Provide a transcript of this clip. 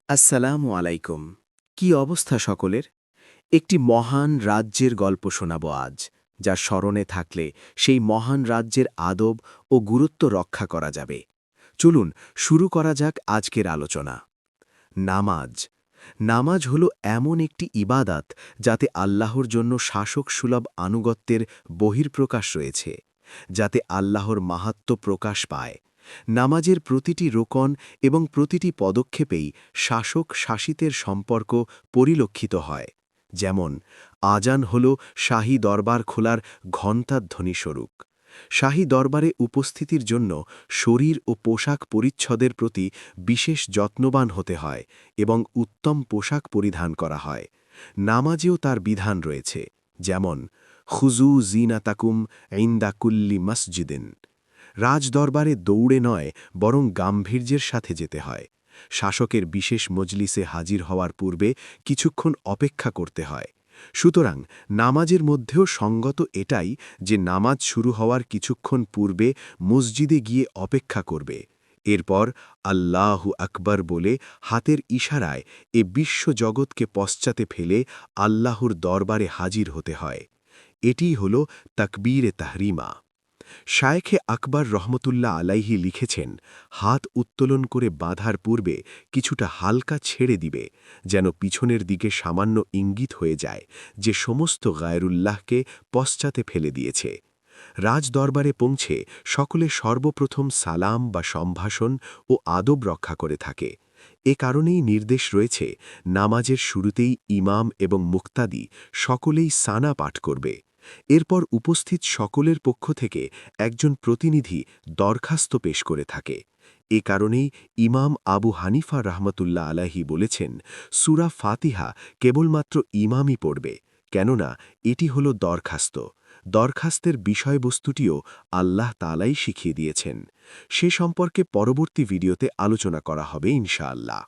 আসসালামু আলাইকুম। কি অবস্থা সকলের? একটি মহান রাজ্যের গল্প শোনাব আজ, যা স্মরণে থাকলে সেই মহান রাজ্যের আদব ও গুরুত্ব রক্ষা করা যাবে। চলুন শুরু করা যাক আজকের আলোচনা। নামাজ। নামাজ হল এমন একটি ইবাদাত যাতে আল্লাহর জন্য শাসক সুলভ আনুগত্যের বহির্প্রকাশ রয়েছে, যাতে আল্লাহর মাহাত্ম্য প্রকাশ পায়। নামাজের প্রতিটি রোকন এবং প্রতিটি পদক্ষেপেই শাসক শাসিতের সম্পর্ক পরিলক্ষিত হয়। যেমন আজান হল শাহী দরবার খোলার ঘণ্টাধ্বনিস্বরূপ। শাহী দরবারে উপস্থিতির জন্য শরীর ও পোশাক পরিচ্ছদের প্রতি বিশেষ যত্নবান হতে হয় এবং উত্তম পোশাক পরিধান করা হয়। নামাজেও তার বিধান রয়েছে, যেমন খুজু জিনাতাকুম ইন্দা কুল্লি মসজিদিন। রাজদরবারে দৌড়ে নয়, বরং গাম্ভীর্যের সাথে যেতে হয়। শাসকের বিশেষ মজলিসে হাজির হওয়ার পূর্বে কিছুক্ষণ অপেক্ষা করতে হয়। সুতরাং নামাজের মধ্যেও সঙ্গত এটাই যে নামাজ শুরু হওয়ার কিছুক্ষণ পূর্বে মসজিদে গিয়ে অপেক্ষা করবে। এরপর আল্লাহু আকবার বলে হাতের ইশারায় এ বিশ্বজগৎকে পশ্চাতে ফেলে আল্লাহর দরবারে হাজির হতে হয়। এটিই হল তাকবীরে তাহরিমা। শায়েখে আকবর রহমতুল্লাহ আলাইহি লিখেছেন, হাত উত্তোলন করে বাঁধার পূর্বে কিছুটা হালকা ছেড়ে দিবে, যেন পিছনের দিকে সামান্য ইঙ্গিত হয়ে যায় যে সমস্ত গায়রুল্লাহকে পশ্চাতে ফেলে দিয়েছে। রাজদরবারে পৌঁছে সকলে সর্বপ্রথম সালাম বা সম্ভাষণ ও আদব রক্ষা করে থাকে। এ কারণেই নির্দেশ রয়েছে, নামাজের শুরুতেই ইমাম এবং মুক্তাদি সকলেই সানা পাঠ করবে। এরপর উপস্থিত সকলের পক্ষ থেকে একজন প্রতিনিধি দরখাস্ত পেশ করে থাকে। এ কারণেই ইমাম আবু হানিফা রহমতুল্লাহ আলাহি বলেছেন, সূরা ফাতিহা কেবলমাত্র ইমামই পড়বে, কেননা এটি হল দরখাস্ত। দরখাস্তের বিষয়বস্তুটিও আল্লাহ তাআলাই শিখিয়ে দিয়েছেন। সে সম্পর্কে পরবর্তী ভিডিওতে আলোচনা করা হবে ইনশাআল্লাহ।